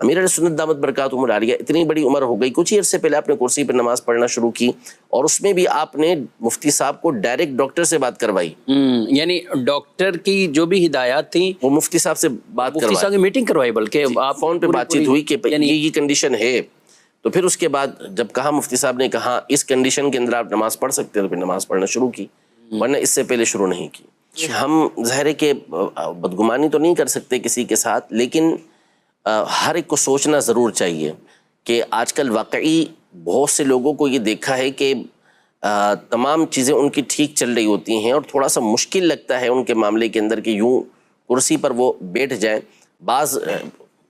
امیر علیہ سنت دامت برکاتہم العالیہ اتنی بڑی عمر ہو گئی، کچھ ہی عرصے پہلے آپ نے کرسی پر نماز پڑھنا شروع کی، اور اس میں بھی آپ نے مفتی صاحب کو ڈائریکٹ ڈاکٹر سے بات کروائی، یعنی ڈاکٹر کی جو بھی ہدایات تھیں وہ مفتی صاحب سے بات مفتی صاحب کی میٹنگ کروائی، بلکہ آپ فون پہ بات چیت ہوئی کہ یہ کنڈیشن ہے. تو پھر اس کے بعد جب کہا مفتی صاحب نے کہا اس کنڈیشن کے اندر آپ نماز پڑھ سکتے ہیں، تو پھر نماز پڑھنا شروع کی، ورنہ اس سے پہلے شروع نہیں کی. ہم ظاہر ہے کہ بدگمانی تو نہیں کر سکتے کسی کے ساتھ، لیکن ہر ایک کو سوچنا ضرور چاہیے کہ آج کل واقعی بہت سے لوگوں کو یہ دیکھا ہے کہ تمام چیزیں ان کی ٹھیک چل رہی ہوتی ہیں، اور تھوڑا سا مشکل لگتا ہے ان کے معاملے کے اندر کہ یوں کرسی پر وہ بیٹھ جائیں. بعض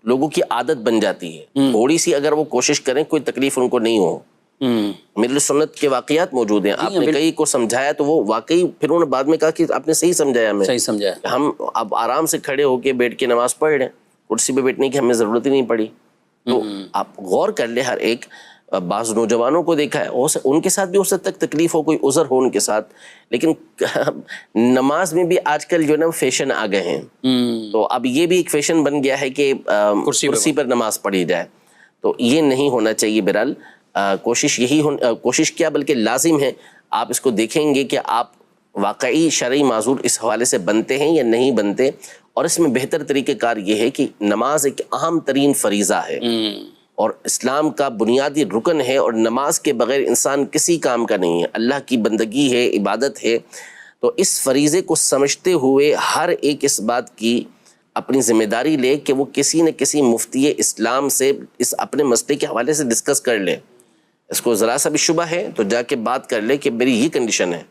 لوگوں کی عادت بن جاتی ہے، تھوڑی سی اگر وہ کوشش کریں کوئی تکلیف ان کو نہیں ہو. میرے سنت کے واقعات موجود ہیں، آپ نے کئی کو سمجھایا تو وہ واقعی پھر انہوں نے بعد میں کہا کہ آپ نے صحیح سمجھایا، ہمیں صحیح سمجھایا، ہم اب آرام سے کھڑے ہو کے بیٹھ کے نماز پڑھ رہے ہیں، کرسی پہ بیٹھنے کی ہمیں ضرورت ہی نہیں پڑی. تو آپ غور کر لیں، ہر ایک بعض نوجوانوں کو دیکھا ہے ان کے ساتھ بھی اس حد تک تکلیف ہو، کوئی عذر ہو ان کے ساتھ، لیکن نماز میں بھی آج کل جو ہے نا فیشن آ گئے ہیں، تو اب یہ بھی ایک فیشن بن گیا ہے کہ کرسی پر نماز پڑھی جائے. تو یہ نہیں ہونا چاہیے. بہرحال کوشش کیا بلکہ لازم ہے آپ اس کو دیکھیں گے کہ آپ واقعی شرعی معذور اس حوالے سے بنتے ہیں یا نہیں بنتے. اور اس میں بہتر طریقہ کار یہ ہے کہ نماز ایک اہم ترین فریضہ ہے اور اسلام کا بنیادی رکن ہے، اور نماز کے بغیر انسان کسی کام کا نہیں ہے، اللہ کی بندگی ہے، عبادت ہے. تو اس فریضے کو سمجھتے ہوئے ہر ایک اس بات کی اپنی ذمہ داری لے کہ وہ کسی نہ کسی مفتی اسلام سے اس اپنے مسئلے کے حوالے سے ڈسکس کر لے. اس کو ذرا سا بھی شبہ ہے تو جا کے بات کر لے کہ میری یہ کنڈیشن ہے،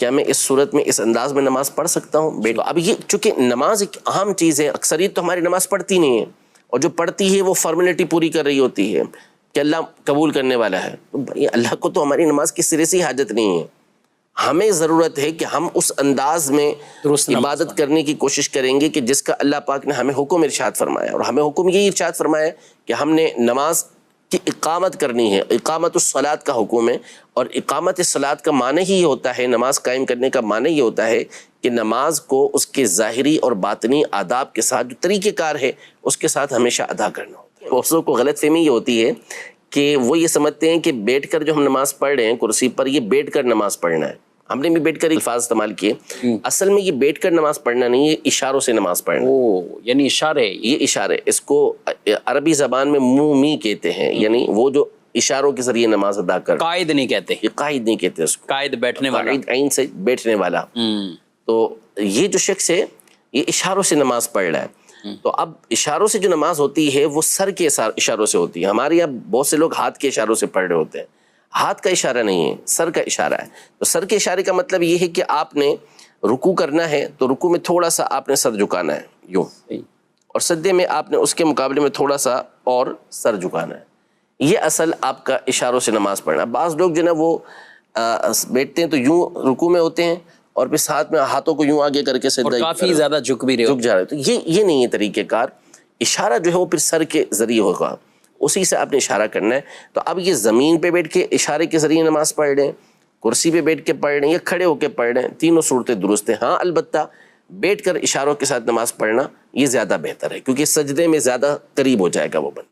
کیا میں اس صورت میں اس انداز میں نماز پڑھ سکتا ہوں. اب یہ چونکہ نماز ایک اہم چیز ہے، اکثریت تو ہماری نماز پڑھتی نہیں ہے، اور جو پڑھتی ہے وہ فارمیلٹی پوری کر رہی ہوتی ہے کہ اللہ قبول کرنے والا ہے. تو بھائی اللہ کو تو ہماری نماز کی سرے سے حاجت نہیں ہے. ہمیں ضرورت ہے کہ ہم اس انداز میں عبادت کرنے کی کوشش کریں گے کہ جس کا اللہ پاک نے ہمیں حکم ارشاد فرمایا. اور ہمیں حکم یہ ارشاد فرمایا کہ ہم نے نماز کی اقامت کرنی ہے، اقامت الصلاۃ کا حکم ہے. اور اقامت الصلاۃ کا معنی ہی یہ ہوتا ہے، نماز قائم کرنے کا معنی یہ ہوتا ہے کہ نماز کو اس کے ظاہری اور باطنی آداب کے ساتھ جو طریقہ کار ہے اس کے ساتھ ہمیشہ ادا کرنا ہوتا ہے. دوستوں کو غلط فہمی یہ ہوتی ہے کہ وہ یہ سمجھتے ہیں کہ بیٹھ کر جو ہم نماز پڑھ رہے ہیں کرسی پر، یہ بیٹھ کر نماز پڑھنا ہے. ہم نے بھی بیٹھ کر الفاظ استعمال کیے، اصل میں یہ بیٹھ کر نماز پڑھنا نہیں، یہ اشاروں سے نماز پڑھنا. یعنی اشارے، یہ اشارے، اس کو عربی زبان میں مومی کہتے ہیں، یعنی وہ جو اشاروں کے ذریعے نماز ادا کر. قائد نہیں کہتے، یہ قائد نہیں کہتے اس کو، قائد بیٹھنے والا، قائد عین سے بیٹھنے والا. تو یہ جو شخص ہے یہ اشاروں سے نماز پڑھ رہا ہے. تو اب اشاروں سے جو نماز ہوتی ہے وہ سر کے اشاروں سے ہوتی ہے. ہمارے یہاں بہت سے لوگ ہاتھ کے اشاروں سے پڑھ رہے ہوتے ہیں. ہاتھ کا اشارہ نہیں ہے، سر کا اشارہ ہے. تو سر کے اشارے کا مطلب یہ ہے کہ آپ نے رکوع کرنا ہے تو رکوع میں تھوڑا سا آپ نے سر جھکانا ہے یوں، اور سجدے میں آپ نے اس کے مقابلے میں تھوڑا سا اور سر جھکانا ہے. یہ اصل آپ کا اشاروں سے نماز پڑھنا. بعض لوگ جو نا وہ بیٹھتے ہیں تو یوں رکوع میں ہوتے ہیں اور پھر ساتھ میں ہاتھوں کو یوں آگے کر کے سجدہ کافی زیادہ جھک بھی رہے، جھک جا رہے. تو یہ نہیں ہے طریقہ کار. اشارہ جو ہے وہ پھر سر کے ذریعے ہوگا، اسی سے آپ نے اشارہ کرنا ہے. تو اب یہ زمین پہ بیٹھ کے اشارے کے ذریعے نماز پڑھ رہے ہیں، کرسی پہ بیٹھ کے پڑھ رہے ہیں، یا کھڑے ہو کے پڑھ رہے ہیں، تینوں صورتیں درست ہیں. ہاں البتہ بیٹھ کر اشاروں کے ساتھ نماز پڑھنا یہ زیادہ بہتر ہے، کیونکہ سجدے میں زیادہ قریب ہو جائے گا وہ بندہ.